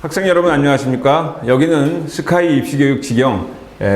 학생 여러분 안녕하십니까? 여기는 스카이 입시교육 지경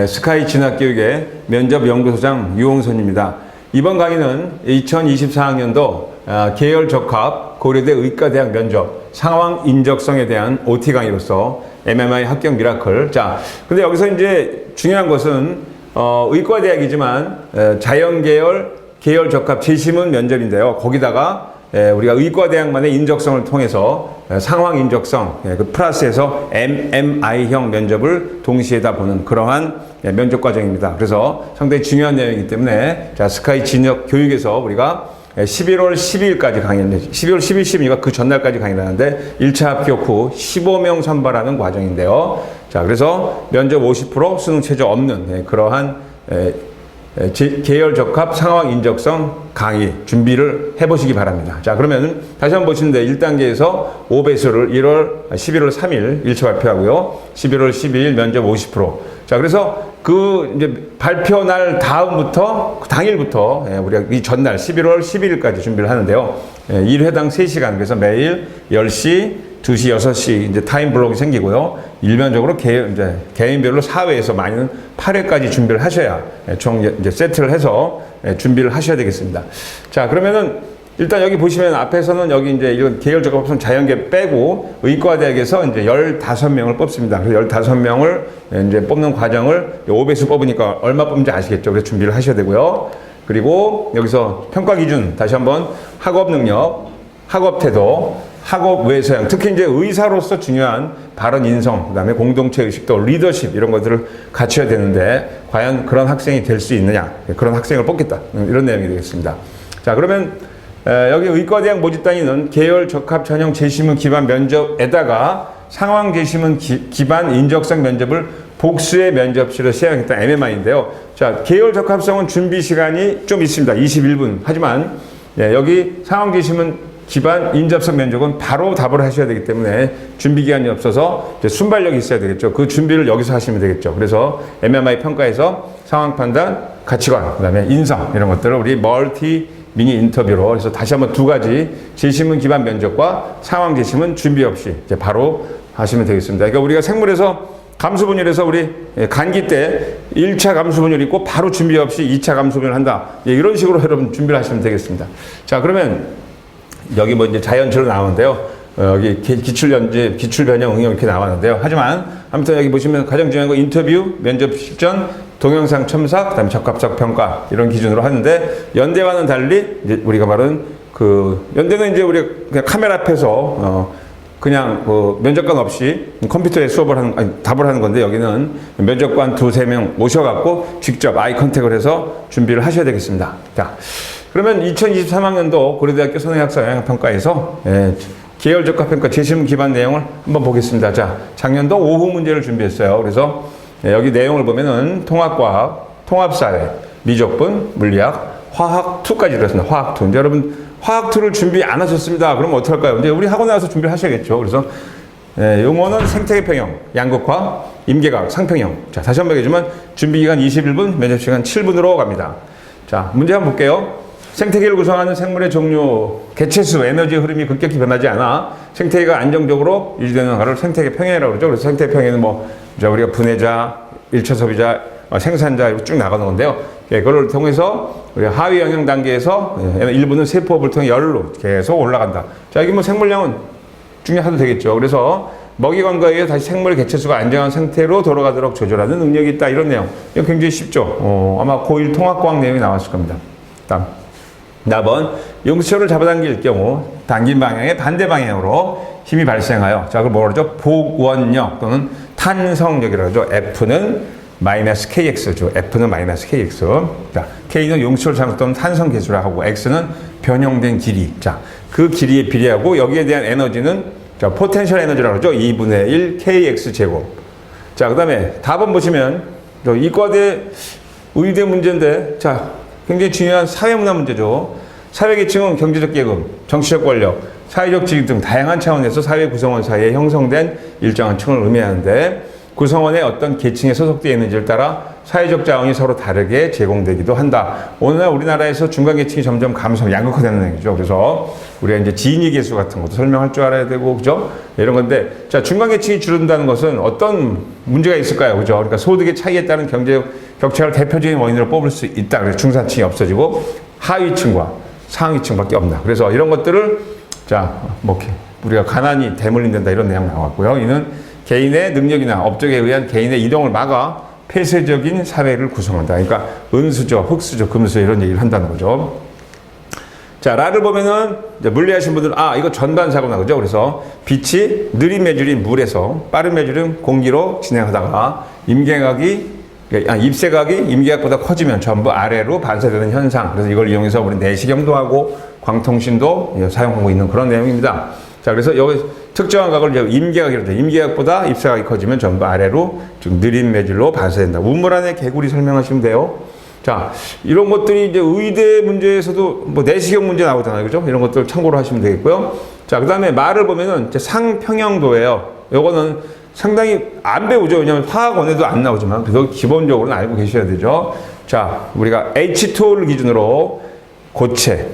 스카이 진학교육의 면접연구소장 유홍선입니다. 이번 강의는 2024학년도 계열 적합 고려대 의과대학 면접 상황 인적성에 대한 OT 강의로서 MMI 합격 미라클. 자, 근데 여기서 이제 중요한 것은 의과대학이지만 자연계열 계열 적합 재심은 면접인데요. 거기다가 우리가 의과대학만의 인적성을 통해서 상황 인적성, 그 플러스에서 MMI형 면접을 동시에 다 보는 그러한 면접 과정입니다. 그래서 상당히 중요한 내용이기 때문에 자, 스카이 진학 교육에서 우리가 11월 12일까지 강의했는데 11월 10일, 12일이니까 그 전날까지 강의를 하는데 1차 합격 후 15명 선발하는 과정인데요. 자, 그래서 면접 50%, 수능 최저 없는 그러한 계열 적합 상황 인적성 강의 준비를 해보시기 바랍니다. 자, 그러면 다시 한번 보시는데 1단계에서 5배수를 11월 3일 1차 발표하고요. 11월 12일 면접 50%. 자, 그래서 그 이제 발표 날 다음부터 당일부터 우리가 이 전날 11월 11일까지 준비를 하는데요. 1회당 3시간 그래서 매일 10시 2시, 6시 이제 타임 블록이 생기고요. 일반적으로 이제 개인별로 4회에서 많이는 8회까지 준비를 하셔야 총 이제 세트를 해서 준비를 하셔야 되겠습니다. 자, 그러면은 일단 여기 보시면 앞에서는 여기 이제 이런 계열 적합성 자연계 빼고 의과대학에서 이제 15명을 뽑습니다. 그래서 15명을 이제 뽑는 과정을 5배수 뽑으니까 얼마 뽑는지 아시겠죠? 그래서 준비를 하셔야 되고요. 그리고 여기서 평가 기준 다시 한번 학업 능력, 학업 태도, 학업 외 소양, 특히 이제 의사로서 중요한 발언 인성, 그 다음에 공동체 의식도 리더십 이런 것들을 갖춰야 되는데 과연 그런 학생이 될 수 있느냐, 그런 학생을 뽑겠다 이런 내용이 되겠습니다. 자, 그러면 여기 의과대학 모집단위는 계열 적합 전형 재심은 기반 면접에다가 상황 재심은 기반 인적성 면접을 복수의 면접실을 시행했던 MMI인데요. 자, 계열 적합성은 준비 시간이 좀 있습니다. 21분. 하지만 여기 상황 재심은 기반 인접성 면접은 바로 답을 하셔야 되기 때문에 준비 기간이 없어서 이제 순발력이 있어야 되겠죠. 그 준비를 여기서 하시면 되겠죠. 그래서 MMI 평가에서 상황 판단, 가치관, 그다음에 인성 이런 것들을 우리 멀티 미니 인터뷰로 그래서 다시 한번 두 가지 재심은 기반 면접과 상황 재심은 준비 없이 이제 바로 하시면 되겠습니다. 그러니까 우리가 생물에서 감수 분열에서 우리 간기 때 1차 감수 분열 있고 바로 준비 없이 2차 감수 분열 한다. 이런 식으로 여러분 준비를 하시면 되겠습니다. 자, 그러면 여기 뭐 이제 자연치로 나오는데요. 여기 기출연재, 기출변형 응용 이렇게 나왔는데요. 하지만 아무튼 여기 보시면 가장 중요한 거 인터뷰, 면접 실전, 동영상 첨삭, 그다음에 적합성 평가 이런 기준으로 하는데 연대와는 달리 이제 우리가 말하는 그 연대는 이제 우리가 그냥 카메라 앞에서 그냥 면접관 없이 컴퓨터에 수업을 답을 하는 건데 여기는 면접관 2-3명 모셔갖고 직접 아이 컨택을 해서 준비를 하셔야 되겠습니다. 자, 그러면 2023학년도 고려대학교 선행학사 영향평가에서 계열 적합평가 재심 기반 내용을 한번 보겠습니다. 자, 작년도 5후 문제를 준비했어요. 그래서 여기 내용을 보면은 통합과학, 통합사회, 미적분, 물리학, 화학2까지 들었습니다. 화학2. 이제 여러분 화학2를 준비 안 하셨습니다. 그럼 어떡할까요? 이제 우리 학원에 와서 준비를 하셔야겠죠. 그래서 용어는 생태계 평형, 양극화, 임계각, 상평형. 자, 다시 한번 얘기하지만 준비기간 21분, 면접시간 7분으로 갑니다. 자, 문제 한번 볼게요. 생태계를 구성하는 생물의 종류, 개체수, 에너지의 흐름이 급격히 변하지 않아 생태계가 안정적으로 유지되는 것을 생태계 평형이라고 그러죠. 그래서 생태계 평형은 뭐 우리가 분해자, 1차 소비자, 생산자 이렇게 쭉 나가는 건데요. 그걸 통해서 우리 하위 영역 단계에서 일부는 세포업을 통해 열로 계속 올라간다. 자, 이게 뭐 생물량은 중요하도 되겠죠. 그래서 먹이 관과에 의해 다시 생물 개체수가 안정한 상태로 돌아가도록 조절하는 능력이 있다. 이런 내용. 이거 굉장히 쉽죠. 아마 고1 통합과학 내용이 나왔을 겁니다. 다음. 4번 용수철을 잡아당길 경우 당긴 방향의 반대 방향으로 힘이 발생하여 자, 그걸 뭐라 그러죠? 복원력 또는 탄성력이라고 하죠. F는 마이너스 KX죠. F는 마이너스 KX. 자, K는 용수철 장수 또는 탄성 개수라 하고 X는 변형된 길이. 자, 그 길이에 비례하고 여기에 대한 에너지는 자, 포텐셜 에너지라고 그러죠. 2분의 1 KX 제곱. 자, 그 다음에 답은 보시면 이과대 의대 문제인데 자, 굉장히 중요한 사회문화 문제죠. 사회계층은 경제적 계급, 정치적 권력, 사회적 지위 등 다양한 차원에서 사회 구성원 사이에 형성된 일정한 층을 의미하는데 구성원의 어떤 계층에 소속되어 있는지를 따라 사회적 자원이 서로 다르게 제공되기도 한다. 오늘날 우리나라에서 중간계층이 점점 양극화되는 얘기죠. 그래서 우리가 이제 지인이 계수 같은 것도 설명할 줄 알아야 되고, 그죠? 이런 건데, 자, 중간계층이 줄어든다는 것은 어떤 문제가 있을까요? 그죠? 그러니까 소득의 차이에 따른 경제 격차를 대표적인 원인으로 뽑을 수 있다. 그래서 중산층이 없어지고 하위층과 상위층밖에 없다. 그래서 이런 것들을 자, 뭐 우리가 가난이 대물림된다 이런 내용 나왔고요. 이는 개인의 능력이나 업적에 의한 개인의 이동을 막아 폐쇄적인 사회를 구성한다. 그러니까 은수저, 흑수저, 금수저 이런 얘기를 한다는 거죠. 자, 라를 보면은 이제 물리하신 분들은 이거 전반사구나, 그죠? 그래서 빛이 느린 매줄인 물에서 빠른 매줄인 공기로 진행하다가 입새각이 임계각보다 커지면 전부 아래로 반사되는 현상. 그래서 이걸 이용해서 우리 내시경도 하고 광통신도 사용하고 있는 그런 내용입니다. 자, 그래서 여기 특정한 각을 이제 임계각이라고 하죠. 임계각보다 입새각이 커지면 전부 아래로 좀 느린 매질로 반사된다. 우물 안에 개구리 설명하시면 돼요. 자, 이런 것들이 이제 의대 문제에서도 뭐 내시경 문제 나오잖아요. 그죠? 이런 것들 참고로 하시면 되겠고요. 자, 그 다음에 말을 보면은 이제 상평형도예요. 요거는 상당히 안 배우죠. 왜냐하면 화학원에도 안 나오지만 그래도 기본적으로는 알고 계셔야 되죠. 자, 우리가 H2O를 기준으로 고체,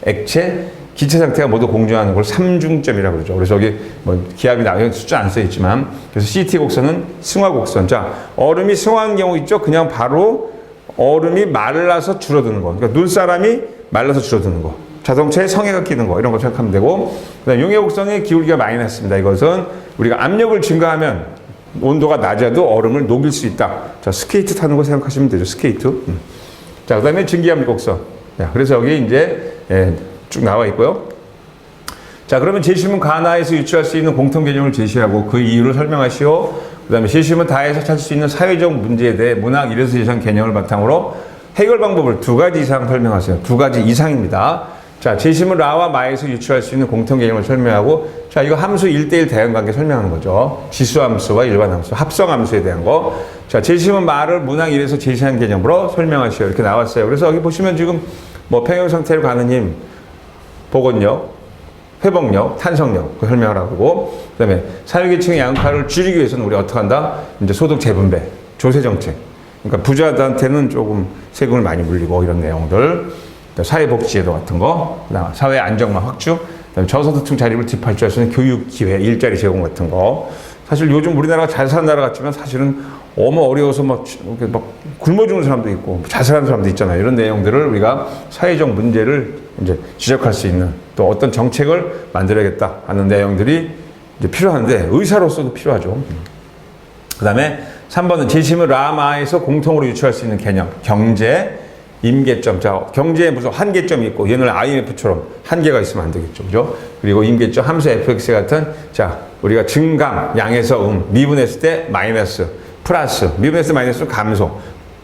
액체, 기체 상태가 모두 공존하는 걸 삼중점이라고 그러죠. 그래서 여기 뭐 기압이 나오면 숫자 안 써 있지만, 그래서 CT 곡선은 승화 곡선. 자, 얼음이 승화한 경우 있죠. 그냥 바로 얼음이 말라서 줄어드는 거. 그러니까 눈사람이 말라서 줄어드는 거. 자동차에 성에가 끼는 거. 이런 거 생각하면 되고, 그다음 용해 곡선의 기울기가 많이 났습니다. 이것은 우리가 압력을 증가하면 온도가 낮아도 얼음을 녹일 수 있다. 자, 스케이트 타는 거 생각하시면 되죠. 스케이트. 자, 그다음에 증기압력 곡선. 자, 그래서 여기 이제 쭉 나와 있고요. 자, 그러면 제시문 가나에서 유추할 수 있는 공통 개념을 제시하고 그 이유를 설명하시오. 그 다음에 제시문 다에서 찾을 수 있는 사회적 문제에 대해 문학 이래서 제시한 개념을 바탕으로 해결 방법을 2가지 이상 설명하세요. 2가지 이상입니다. 자, 제시문 라와 마에서 유추할 수 있는 공통 개념을 설명하고, 자, 이거 함수 1대1 대응관계 설명하는 거죠. 지수함수와 일반함수, 합성함수에 대한 거. 자, 제시문 마를 문학 이래서 제시한 개념으로 설명하시오. 이렇게 나왔어요. 그래서 여기 보시면 지금 뭐 평형 상태로 가는 힘, 복원력, 회복력, 탄성력 그 설명을 하고, 그 다음에 사회계층의 양극화를 줄이기 위해서는 우리가 어떻게 한다? 이제 소득 재분배, 조세 정책. 그러니까 부자들한테는 조금 세금을 많이 물리고 이런 내용들, 사회복지제도 같은 거, 그다음 사회 안정망 확충, 그다음에 저소득층 자립을 뒷받침할 수 있는 교육 기회, 일자리 제공 같은 거. 사실 요즘 우리나라가 잘 사는 나라 같지만 사실은 어려워서 막 굶어 죽는 사람도 있고 자살하는 사람도 있잖아요. 이런 내용들을 우리가 사회적 문제를 이제 지적할 수 있는 또 어떤 정책을 만들어야겠다 하는 내용들이 이제 필요한데 의사로서도 필요하죠. 그 다음에 3번은 제시문 라마에서 공통으로 유추할 수 있는 개념, 경제, 임계점. 자, 경제에 무슨 한계점이 있고 얘는 IMF처럼 한계가 있으면 안 되겠죠. 그죠? 그리고 임계점, 함수 fx 같은, 자, 우리가 증감, 양에서 미분했을 때 마이너스, 플러스, 미분했을 때 마이너스 감소,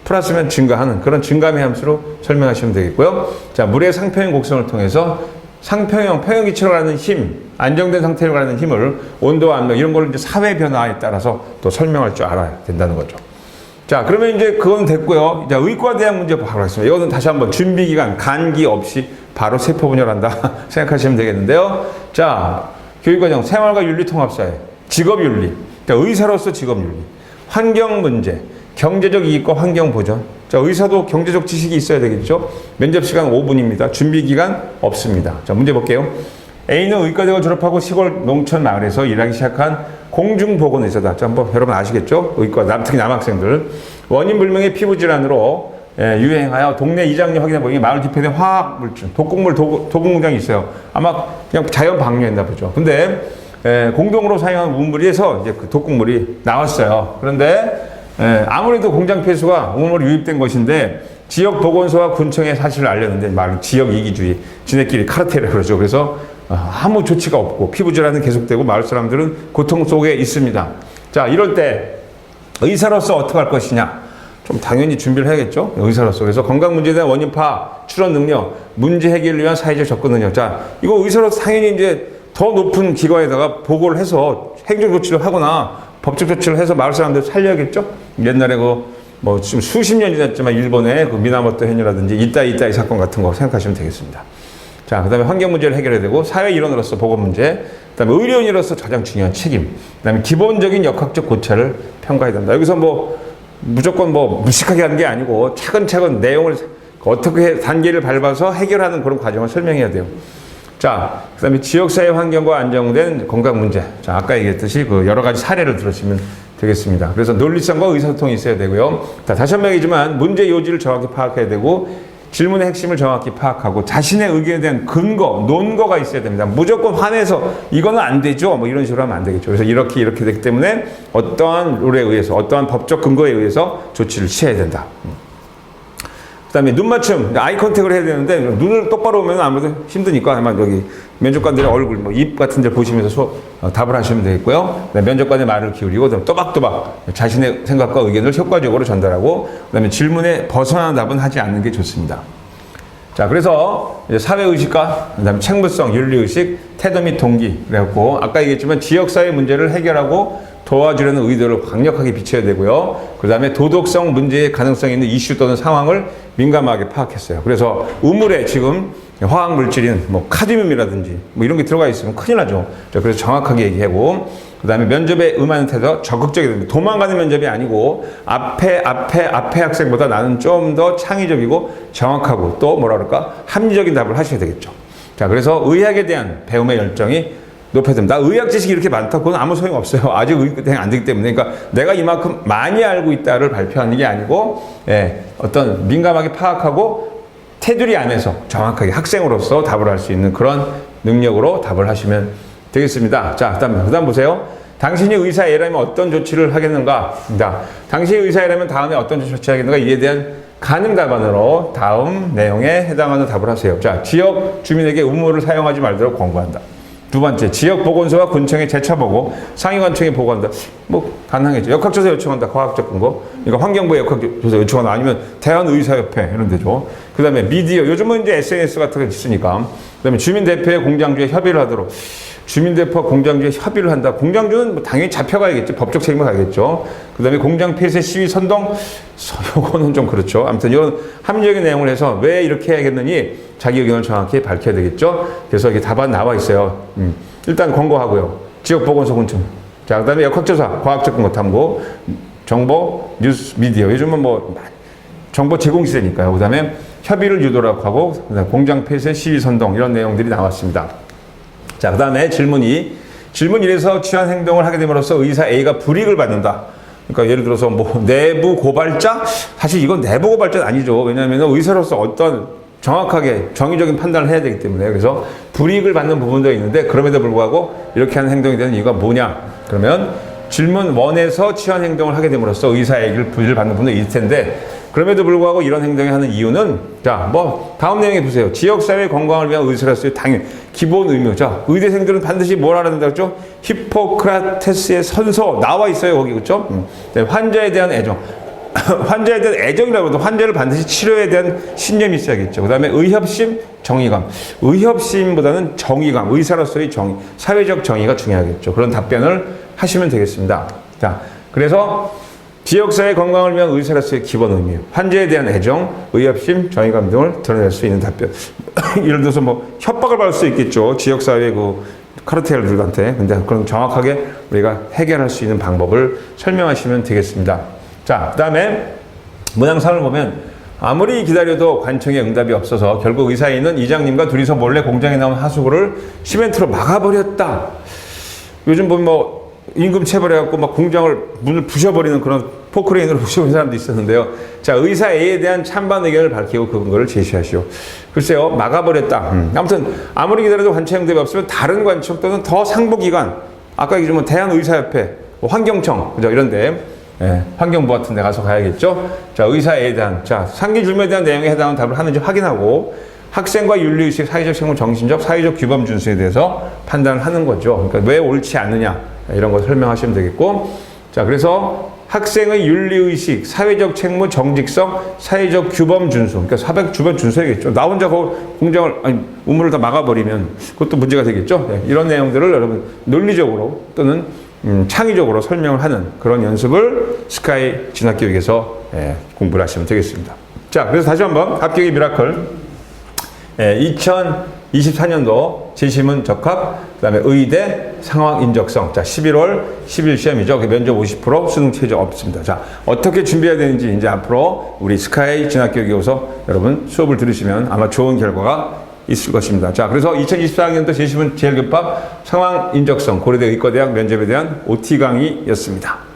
플러스면 증가하는 그런 증감의 함수로 설명하시면 되겠고요. 자, 물의 상평형 곡선을 통해서 상평형, 평형기체로 가는 힘, 안정된 상태로 가는 힘을 온도와 압력, 이런 걸 이제 사회 변화에 따라서 또 설명할 줄 알아야 된다는 거죠. 자, 그러면 이제 그건 됐고요. 이제 의과대학 문제 바로 하겠습니다. 이거는 다시 한번 준비기간, 간기 없이 바로 세포 분열한다 생각하시면 되겠는데요. 자, 교육과정, 생활과 윤리통합사회, 직업윤리, 그러니까 의사로서 직업윤리, 환경문제, 경제적 이익과 환경보전. 자, 의사도 경제적 지식이 있어야 되겠죠. 면접시간 5분입니다. 준비기간 없습니다. 자, 문제 볼게요. A는 의과대학을 졸업하고 시골 농촌 마을에서 일하기 시작한 공중보건의사다. 자, 한번 여러분 아시겠죠? 의과, 특히 남학생들. 원인 불명의 피부질환으로 유행하여 동네 이장님 확인해 보니 마을 집회된 화학물질, 도곡물장이 있어요. 아마 그냥 자연 방류했나 보죠. 근데 공동으로 사용한 우물에서 이제 그 독극물이 나왔어요. 그런데 아무래도 공장 폐수가 우물로 유입된 것인데 지역 보건소와 군청에 사실을 알렸는데 말 지역 이기주의, 지네끼리 카르텔이라고 그러죠. 그래서 아무 조치가 없고 피부질환은 계속되고 마을 사람들은 고통 속에 있습니다. 자, 이럴 때 의사로서 어떻게 할 것이냐? 좀 당연히 준비를 해야겠죠. 의사로서. 그래서 건강 문제에 대한 원인 파악, 출원 능력, 문제 해결을 위한 사회적 접근 능력. 자, 이거 의사로서 당연히 이제 더 높은 기관에다가 보고를 해서 행정 조치를 하거나 법적 조치를 해서 마을 사람들 살려야겠죠. 옛날에 뭐 지금 수십 년이 지났지만 일본의 그 미나모토 해녀라든지 이따이 사건 같은 거 생각하시면 되겠습니다. 자, 그 다음에 환경 문제를 해결해야 되고, 사회 일원으로서 보건 문제, 그 다음에 의료인으로서 가장 중요한 책임, 그 다음에 기본적인 역학적 고찰을 평가해야 된다. 여기서 뭐 무조건 뭐 무식하게 하는 게 아니고 차근차근 내용을 어떻게 단계를 밟아서 해결하는 그런 과정을 설명해야 돼요. 자, 그 다음에 지역사회 환경과 안정된 건강 문제. 자, 아까 얘기했듯이 그 여러 가지 사례를 들으시면 되겠습니다. 그래서 논리성과 의사소통이 있어야 되고요. 자, 다시 한 번 얘기지만 문제 요지를 정확히 파악해야 되고, 질문의 핵심을 정확히 파악하고, 자신의 의견에 대한 근거, 논거가 있어야 됩니다. 무조건 화내서 이거는 안 되죠, 뭐 이런 식으로 하면 안 되겠죠. 그래서 이렇게 되기 때문에 어떠한 룰에 의해서, 어떠한 법적 근거에 의해서 조치를 취해야 된다. 그 다음에 눈 맞춤, 아이 컨택을 해야 되는데, 눈을 똑바로 보면 아무래도 힘드니까 아마 여기 면접관들의 얼굴, 뭐 입 같은 데 보시면서 답을 하시면 되겠고요. 면접관의 말을 기울이고, 또박또박 자신의 생각과 의견을 효과적으로 전달하고, 그 다음에 질문에 벗어나는 답은 하지 않는 게 좋습니다. 자, 그래서 사회의식과, 그 다음에 책무성, 윤리의식, 태도 및 동기, 그래갖고, 아까 얘기했지만 지역사회 문제를 해결하고, 도와주려는 의도를 강력하게 비춰야 되고요. 그 다음에 도덕성 문제의 가능성이 있는 이슈 또는 상황을 민감하게 파악했어요. 그래서 우물에 지금 화학 물질인 뭐 카드뮴이라든지 뭐 이런 게 들어가 있으면 큰일 나죠. 자, 그래서 정확하게 얘기하고, 그 다음에 면접에 임하는 태도 적극적이게 됩니다. 도망가는 면접이 아니고 앞에 학생보다 나는 좀 더 창의적이고 정확하고 또 뭐라 그럴까 합리적인 답을 하셔야 되겠죠. 자, 그래서 의학에 대한 배움의 열정이 높여야 됩니다. 의학 지식이 이렇게 많다, 그건 아무 소용 없어요. 아직 의대생 안 되기 때문에. 그러니까 내가 이만큼 많이 알고 있다를 발표하는 게 아니고, 어떤 민감하게 파악하고 테두리 안에서 정확하게 학생으로서 답을 할 수 있는 그런 능력으로 답을 하시면 되겠습니다. 자, 그다음 보세요. 당신이 의사애라면 어떤 조치를 하겠는가? 당신이 의사애라면 다음에 어떤 조치를 하겠는가? 이에 대한 가능 답안으로 다음 내용에 해당하는 답을 하세요. 자, 지역 주민에게 우물을 사용하지 말도록 권고한다. 두 번째, 지역 보건소와 군청에 재차보고 상위관청에 보고한다. 뭐 가능하겠죠. 역학조사 요청한다. 과학적 근거. 그러니까 환경부에 역학조사 요청한다. 아니면 대한의사협회 이런 데죠. 그 다음에 미디어. 요즘은 이제 SNS 같은 게 있으니까. 그 다음에 주민대표의 공장주에 협의를 하도록. 주민대표와 공장주에 협의를 한다. 공장주는 뭐 당연히 잡혀가야겠죠. 법적 책임을 가겠죠. 그 다음에 공장 폐쇄 시위 선동. 요거는 좀 그렇죠. 아무튼 이런 합리적인 내용을 해서 왜 이렇게 해야겠느니 자기 의견을 정확히 밝혀야 되겠죠. 그래서 이게 답안 나와 있어요. 일단 권고하고요. 지역보건소 군청. 자, 그 다음에 역학조사, 과학적 근거 탐구, 정보, 뉴스, 미디어. 요즘은 뭐 정보 제공 시대니까요. 그 다음에 협의를 유도록 하고, 그다음에 공장 폐쇄 시위 선동 이런 내용들이 나왔습니다. 자, 그 다음에 질문 2. 질문 1에서 취한 행동을 하게 됨으로써 의사 A가 불이익을 받는다. 그러니까 예를 들어서 뭐 내부 고발자? 사실 이건 내부 고발자는 아니죠. 왜냐하면 의사로서 어떤 정확하게 정의적인 판단을 해야 되기 때문에. 그래서 불이익을 받는 부분도 있는데 그럼에도 불구하고 이렇게 하는 행동이 되는 이유가 뭐냐? 그러면 질문 1에서 취한 행동을 하게 됨으로써 의사에게 불이익을 받는 부분도 있을 텐데 그럼에도 불구하고 이런 행동을 하는 이유는 자, 뭐 다음 내용에 보세요. 지역사회 건강을 위한 의사로서의 당연 기본 의무. 자, 의대생들은 반드시 뭘 알아야 된다고 했죠? 히포크라테스의 선서 나와 있어요. 거기 그렇죠? 환자에 대한 애정. 환자에 대한 애정이라고 해도 환자를 반드시 치료에 대한 신념이 있어야겠죠. 그 다음에 의협심, 정의감. 의협심보다는 정의감, 의사로서의 정의, 사회적 정의가 중요하겠죠. 그런 답변을 하시면 되겠습니다. 자, 그래서 지역사회 건강을 위한 의사로서의 기본 의미, 환자에 대한 애정, 의협심, 정의감 등을 드러낼 수 있는 답변. 예를 들어서 뭐 협박을 받을 수 있겠죠. 지역사회 그 카르텔들한테. 근데 그런 정확하게 우리가 해결할 수 있는 방법을 설명하시면 되겠습니다. 자, 그 다음에 문항상을 보면 아무리 기다려도 관청에 응답이 없어서 결국 의사인은 이장님과 둘이서 몰래 공장에 나온 하수구를 시멘트로 막아버렸다. 요즘 보면 뭐 임금 체벌해갖고 막 공장을 문을 부셔버리는 그런 포크레인으로 부셔버린 사람도 있었는데요. 자, 의사 A에 대한 찬반 의견을 밝히고 그 근거를 제시하시오. 글쎄요, 막아버렸다. 아무튼 아무리 기다려도 관청 응답이 없으면 다른 관청 또는 더 상부기관, 아까 얘기했지만 대한의사협회, 환경청, 그죠? 이런데 환경부 같은 데 가서 가야겠죠. 자, 의사에 대한, 자, 상기 질문에 대한 내용에 해당하는 답을 하는지 확인하고 학생과 윤리의식, 사회적 책무, 정신적, 사회적 규범 준수에 대해서 판단을 하는 거죠. 그러니까 왜 옳지 않느냐 이런 거 설명하시면 되겠고, 자, 그래서 학생의 윤리의식, 사회적 책무, 정직성, 사회적 규범 준수, 그러니까 사회적 규범 준수해야겠죠. 나 혼자 공장을, 우물을 다 막아버리면 그것도 문제가 되겠죠. 이런 내용들을 여러분 논리적으로 또는 창의적으로 설명을 하는 그런 연습을 스카이 진학교육에서 공부를 하시면 되겠습니다. 자, 그래서 다시 한번 합격의 미라클. 24년도 재시문 적합, 그 다음에 의대 상황 인적성. 자, 11월 10일 시험이죠. 면접 50%, 수능 최저 없습니다. 자, 어떻게 준비해야 되는지 이제 앞으로 우리 스카이 진학교육에서 여러분 수업을 들으시면 아마 좋은 결과가 있을 것입니다. 자, 그래서 2024학년도 재시문 제일급합 상황 인적성 고려대 의과대학 면접에 대한 OT 강의였습니다.